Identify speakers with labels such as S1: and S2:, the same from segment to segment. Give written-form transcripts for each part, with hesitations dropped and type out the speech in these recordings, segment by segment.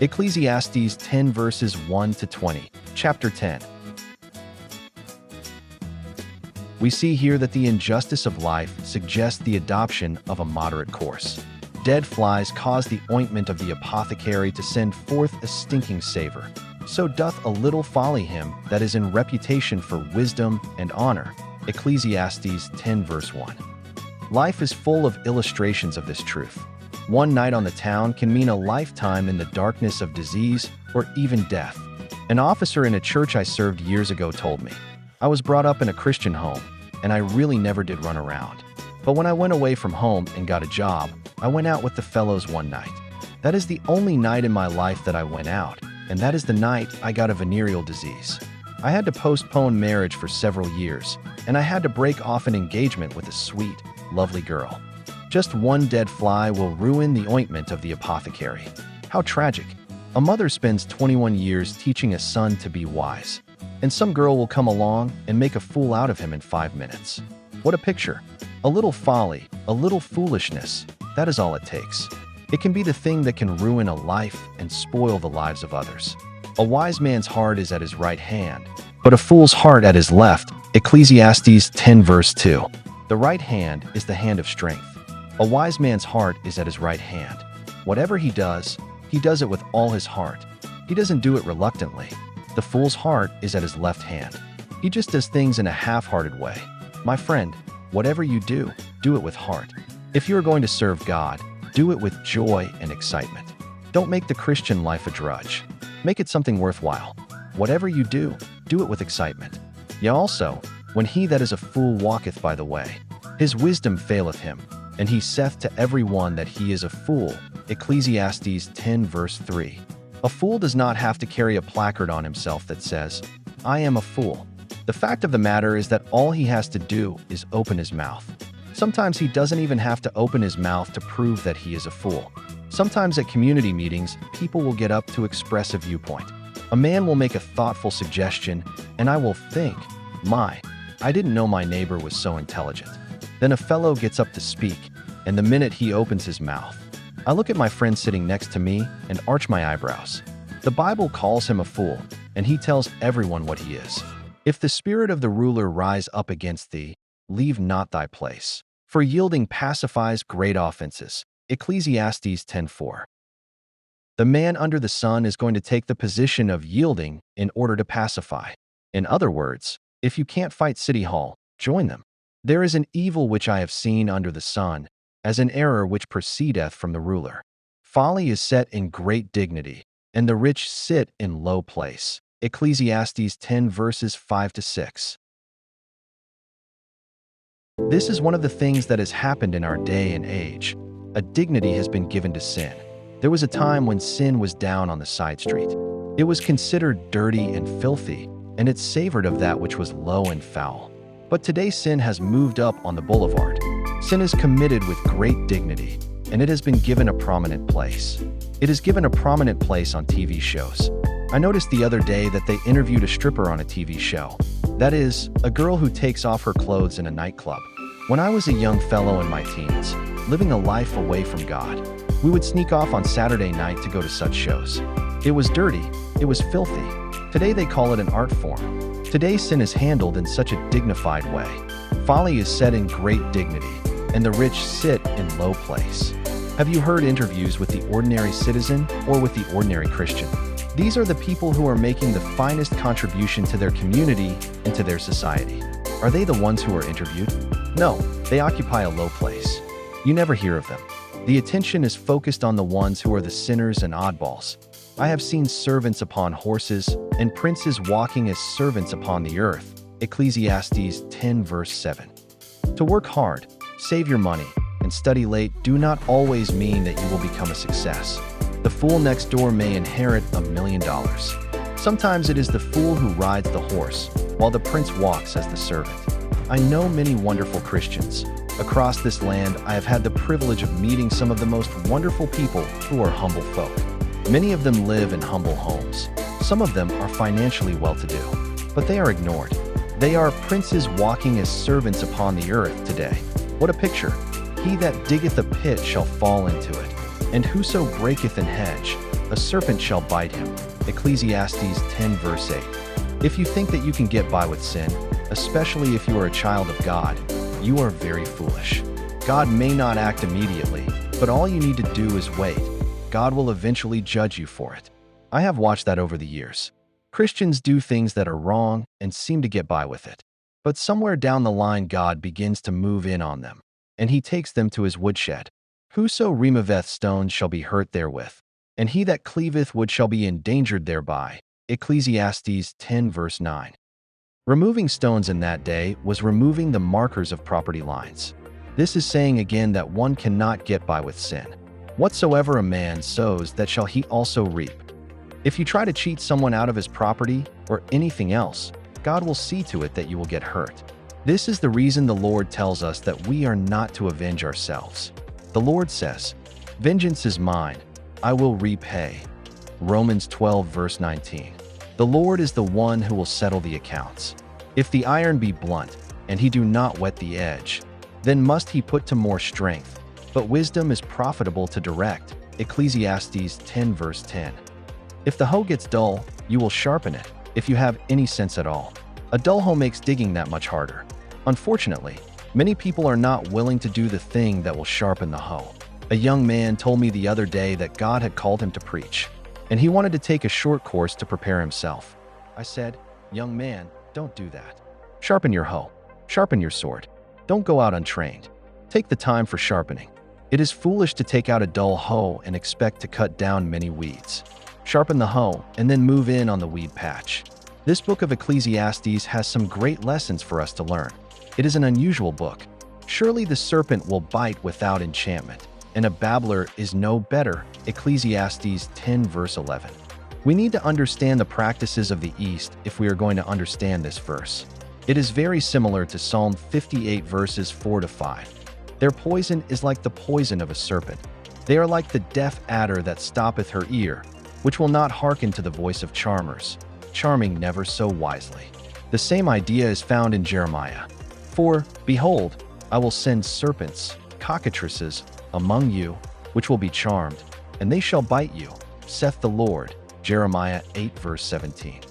S1: Ecclesiastes 10 verses 1 to 20, chapter 10. We see here that the injustice of life suggests the adoption of a moderate course. Dead flies cause the ointment of the apothecary to send forth a stinking savor. So doth a little folly him that is in reputation for wisdom and honor. Ecclesiastes 10 verse 1. Life is full of illustrations of this truth. One night on the town can mean a lifetime in the darkness of disease or even death. An officer in a church I served years ago told me, I was brought up in a Christian home, and I really never did run around. But when I went away from home and got a job, I went out with the fellows one night. That is the only night in my life that I went out, and that is the night I got a venereal disease. I had to postpone marriage for several years, and I had to break off an engagement with a sweet, lovely girl. Just one dead fly will ruin the ointment of the apothecary. How tragic. A mother spends 21 years teaching a son to be wise, and some girl will come along and make a fool out of him in 5 minutes. What a picture. A little folly, a little foolishness, that is all it takes. It can be the thing that can ruin a life and spoil the lives of others. A wise man's heart is at his right hand, but a fool's heart at his left. Ecclesiastes 10 verse 2. The right hand is the hand of strength. A wise man's heart is at his right hand. Whatever he does it with all his heart. He doesn't do it reluctantly. The fool's heart is at his left hand. He just does things in a half-hearted way. My friend, whatever you do it with heart. If you are going to serve God, do it with joy and excitement. Don't make the Christian life a drudge. Make it something worthwhile. Whatever you do it with excitement. Yea also, when he that is a fool walketh by the way, his wisdom faileth him, and he saith to every one that he is a fool. Ecclesiastes 10 verse 3. A fool does not have to carry a placard on himself that says, I am a fool. The fact of the matter is that all he has to do is open his mouth. Sometimes he doesn't even have to open his mouth to prove that he is a fool. Sometimes at community meetings, people will get up to express a viewpoint. A man will make a thoughtful suggestion, and I will think, I didn't know my neighbor was so intelligent. Then a fellow gets up to speak, and the minute he opens his mouth, I look at my friend sitting next to me and arch my eyebrows. The Bible calls him a fool, and he tells everyone what he is. If the spirit of the ruler rise up against thee, leave not thy place. For yielding pacifies great offenses. Ecclesiastes 10:4. The man under the sun is going to take the position of yielding in order to pacify. In other words, if you can't fight City Hall, join them. There is an evil which I have seen under the sun, as an error which proceedeth from the ruler. Folly is set in great dignity, and the rich sit in low place. Ecclesiastes 10 verses 5 to 6. This is one of the things that has happened in our day and age. A dignity has been given to sin. There was a time when sin was down on the side street. It was considered dirty and filthy, and it savored of that which was low and foul. But today sin has moved up on the boulevard. Sin is committed with great dignity, and it has been given a prominent place. It is given a prominent place on TV shows. I noticed the other day that they interviewed a stripper on a TV show. That is, a girl who takes off her clothes in a nightclub. When I was a young fellow in my teens, living a life away from God, we would sneak off on Saturday night to go to such shows. It was dirty, it was filthy. Today they call it an art form. Today sin is handled in such a dignified way. Folly is set in great dignity, and the rich sit in low place. Have you heard interviews with the ordinary citizen or with the ordinary Christian? These are the people who are making the finest contribution to their community and to their society. Are they the ones who are interviewed? No, they occupy a low place. You never hear of them. The attention is focused on the ones who are the sinners and oddballs. I have seen servants upon horses and princes walking as servants upon the earth. Ecclesiastes 10 verse 7. To work hard, save your money, and study late do not always mean that you will become a success. The fool next door may inherit $1 million. Sometimes it is the fool who rides the horse, while the prince walks as the servant. I know many wonderful Christians. Across this land, I have had the privilege of meeting some of the most wonderful people who are humble folk. Many of them live in humble homes. Some of them are financially well-to-do, but they are ignored. They are princes walking as servants upon the earth today. What a picture! He that diggeth a pit shall fall into it, and whoso breaketh an hedge, a serpent shall bite him. Ecclesiastes 10 verse 8. If you think that you can get by with sin, especially if you are a child of God, you are very foolish. God may not act immediately, but all you need to do is wait. God will eventually judge you for it. I have watched that over the years. Christians do things that are wrong and seem to get by with it. But somewhere down the line God begins to move in on them, and he takes them to his woodshed. Whoso removeth stones shall be hurt therewith, and he that cleaveth wood shall be endangered thereby. Ecclesiastes 10 verse 9. Removing stones in that day was removing the markers of property lines. This is saying again that one cannot get by with sin. Whatsoever a man sows, that shall he also reap. If you try to cheat someone out of his property or anything else, God will see to it that you will get hurt. This is the reason the Lord tells us that we are not to avenge ourselves. The Lord says, "Vengeance is mine, I will repay." Romans 12 verse 19. The Lord is the one who will settle the accounts. If the iron be blunt, and he do not whet the edge, then must he put to more strength. But wisdom is profitable to direct. Ecclesiastes 10 verse 10. If the hoe gets dull, you will sharpen it, if you have any sense at all. A dull hoe makes digging that much harder. Unfortunately, many people are not willing to do the thing that will sharpen the hoe. A young man told me the other day that God had called him to preach, and he wanted to take a short course to prepare himself. I said, "Young man, don't do that. Sharpen your hoe. Sharpen your sword. Don't go out untrained. Take the time for sharpening. It is foolish to take out a dull hoe and expect to cut down many weeds. Sharpen the hoe and then move in on the weed patch." This book of Ecclesiastes has some great lessons for us to learn. It is an unusual book. Surely the serpent will bite without enchantment, and a babbler is no better. Ecclesiastes 10 verse 11. We need to understand the practices of the East if we are going to understand this verse. It is very similar to Psalm 58 verses 4 to 5. Their poison is like the poison of a serpent. They are like the deaf adder that stoppeth her ear, which will not hearken to the voice of charmers, charming never so wisely. The same idea is found in Jeremiah. For, behold, I will send serpents, cockatrices, among you, which will be charmed, and they shall bite you, saith the Lord. Jeremiah 8 verse 17.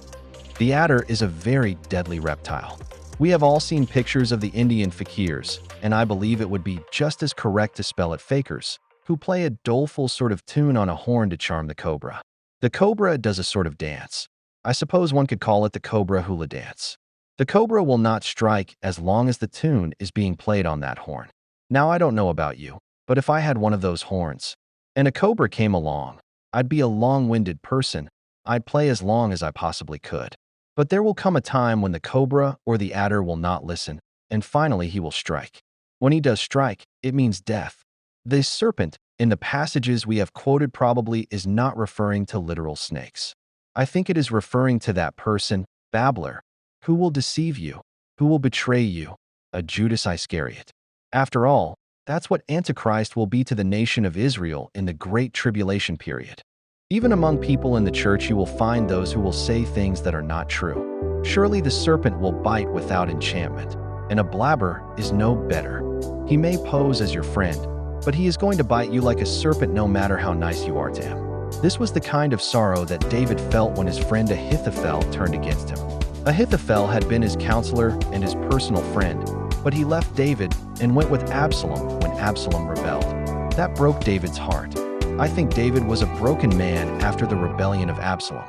S1: The adder is a very deadly reptile. We have all seen pictures of the Indian fakirs, and I believe it would be just as correct to spell it fakers, who play a doleful sort of tune on a horn to charm the cobra. The cobra does a sort of dance. I suppose one could call it the cobra hula dance. The cobra will not strike as long as the tune is being played on that horn. Now I don't know about you, but if I had one of those horns, and a cobra came along, I'd be a long-winded person. I'd play as long as I possibly could. But there will come a time when the cobra or the adder will not listen, and finally he will strike. When he does strike, it means death. The serpent, in the passages we have quoted, probably is not referring to literal snakes. I think it is referring to that person, babbler, who will deceive you, who will betray you, a Judas Iscariot. After all, that's what Antichrist will be to the nation of Israel in the Great Tribulation period. Even among people in the church you will find those who will say things that are not true. Surely the serpent will bite without enchantment, and a blabber is no better. He may pose as your friend, but he is going to bite you like a serpent no matter how nice you are to him. This was the kind of sorrow that David felt when his friend Ahithophel turned against him. Ahithophel had been his counselor and his personal friend, but he left David and went with Absalom when Absalom rebelled. That broke David's heart. I think David was a broken man after the rebellion of Absalom.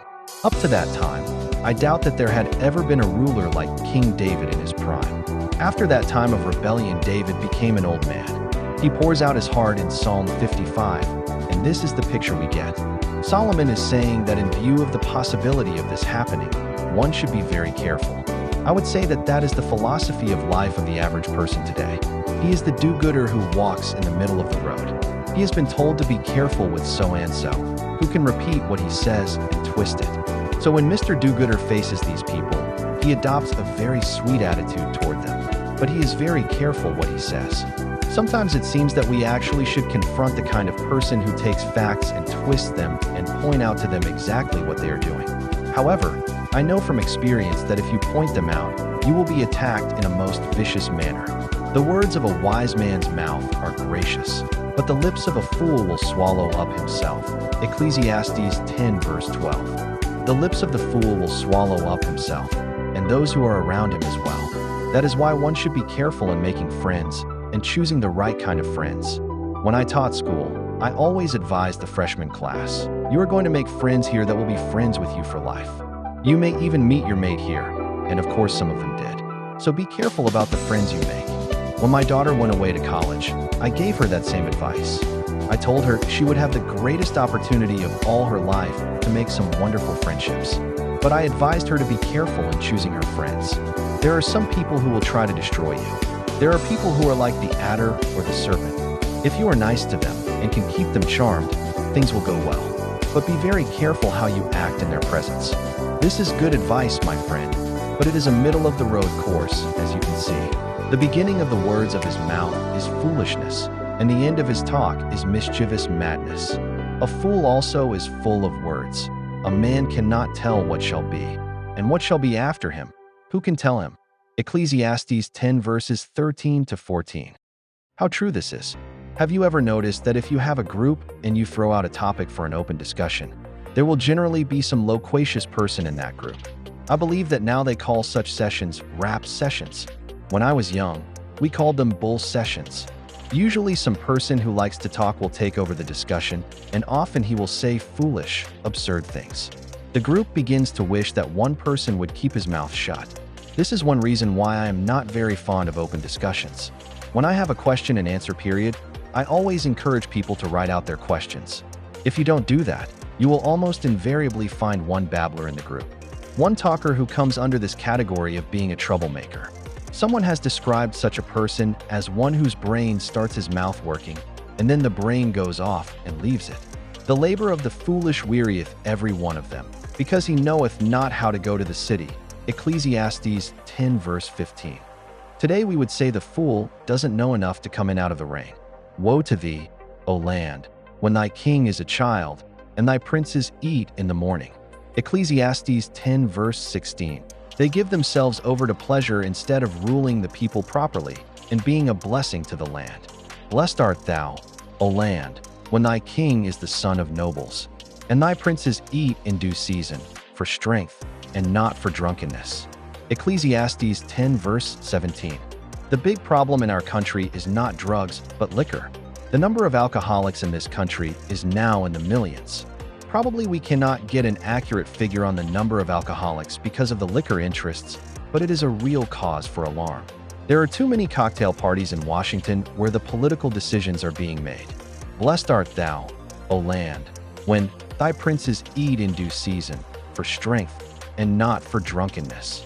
S1: Up to that time, I doubt that there had ever been a ruler like King David in his prime. After that time of rebellion, David became an old man. He pours out his heart in Psalm 55, and this is the picture we get. Solomon is saying that in view of the possibility of this happening, one should be very careful. I would say that that is the philosophy of life of the average person today. He is the do-gooder who walks in the middle of the road. He has been told to be careful with so-and-so, who can repeat what he says and twist it. So when Mr. Do-gooder faces these people, he adopts a very sweet attitude toward them, but he is very careful what he says. Sometimes it seems that we actually should confront the kind of person who takes facts and twists them and point out to them exactly what they are doing. However, I know from experience that if you point them out, you will be attacked in a most vicious manner. The words of a wise man's mouth are gracious, but but the lips of a fool will swallow up himself. Ecclesiastes 10 verse 12. The lips of the fool will swallow up himself, and those who are around him as well. That is why one should be careful in making friends and choosing the right kind of friends. When I taught school, I always advised the freshman class, you are going to make friends here that will be friends with you for life. You may even meet your mate here, and of course some of them did. So be careful about the friends you make. When my daughter went away to college, I gave her that same advice. I told her she would have the greatest opportunity of all her life to make some wonderful friendships. But I advised her to be careful in choosing her friends. There are some people who will try to destroy you. There are people who are like the adder or the serpent. If you are nice to them and can keep them charmed, things will go well. But be very careful how you act in their presence. This is good advice, my friend, but it is a middle-of-the-road course, as you can see. The beginning of the words of his mouth is foolishness, and the end of his talk is mischievous madness. A fool also is full of words. A man cannot tell what shall be, and what shall be after him. Who can tell him? Ecclesiastes 10 verses 13 to 14. How true this is. Have you ever noticed that if you have a group and you throw out a topic for an open discussion, there will generally be some loquacious person in that group? I believe that now they call such sessions rap sessions. When I was young, we called them bull sessions. Usually some person who likes to talk will take over the discussion, and often he will say foolish, absurd things. The group begins to wish that one person would keep his mouth shut. This is one reason why I am not very fond of open discussions. When I have a question and answer period, I always encourage people to write out their questions. If you don't do that, you will almost invariably find one babbler in the group. One talker who comes under this category of being a troublemaker. Someone has described such a person as one whose brain starts his mouth working, and then the brain goes off and leaves it. The labor of the foolish wearieth every one of them, because he knoweth not how to go to the city. Ecclesiastes 10 verse 15. Today we would say the fool doesn't know enough to come in out of the rain. Woe to thee, O land, when thy king is a child, and thy princes eat in the morning. Ecclesiastes 10 verse 16. They give themselves over to pleasure instead of ruling the people properly and being a blessing to the land. Blessed art thou, O land, when thy king is the son of nobles, and thy princes eat in due season, for strength, and not for drunkenness. Ecclesiastes 10 verse 17. The big problem in our country is not drugs, but liquor. The number of alcoholics in this country is now in the millions. Probably we cannot get an accurate figure on the number of alcoholics because of the liquor interests, but it is a real cause for alarm. There are too many cocktail parties in Washington where the political decisions are being made. Blessed art thou, O land, when thy princes eat in due season, for strength, and not for drunkenness.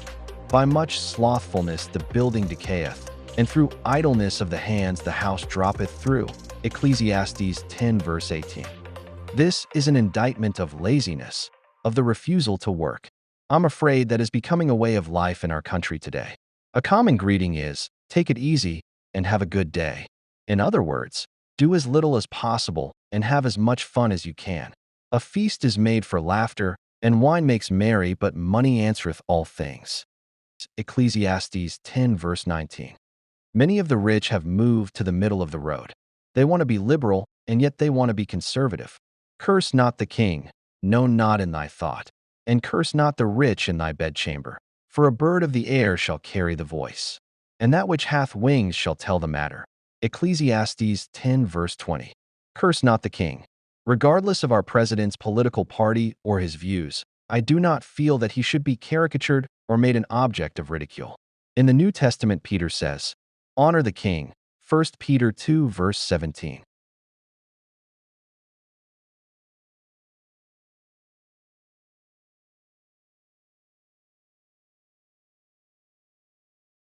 S1: By much slothfulness the building decayeth, and through idleness of the hands the house droppeth through. Ecclesiastes 10 verse 18. This is an indictment of laziness, of the refusal to work. I'm afraid that is becoming a way of life in our country today. A common greeting is, take it easy and have a good day. In other words, do as little as possible and have as much fun as you can. A feast is made for laughter, and wine makes merry, but money answereth all things. Ecclesiastes 10 verse 19. Many of the rich have moved to the middle of the road. They want to be liberal, and yet they want to be conservative. Curse not the king, no, not in thy thought, and curse not the rich in thy bedchamber. For a bird of the air shall carry the voice, and that which hath wings shall tell the matter. Ecclesiastes 10 verse 20. Curse not the king. Regardless of our president's political party or his views, I do not feel that he should be caricatured or made an object of ridicule. In the New Testament, Peter says, honor the king. 1 Peter 2 verse 17.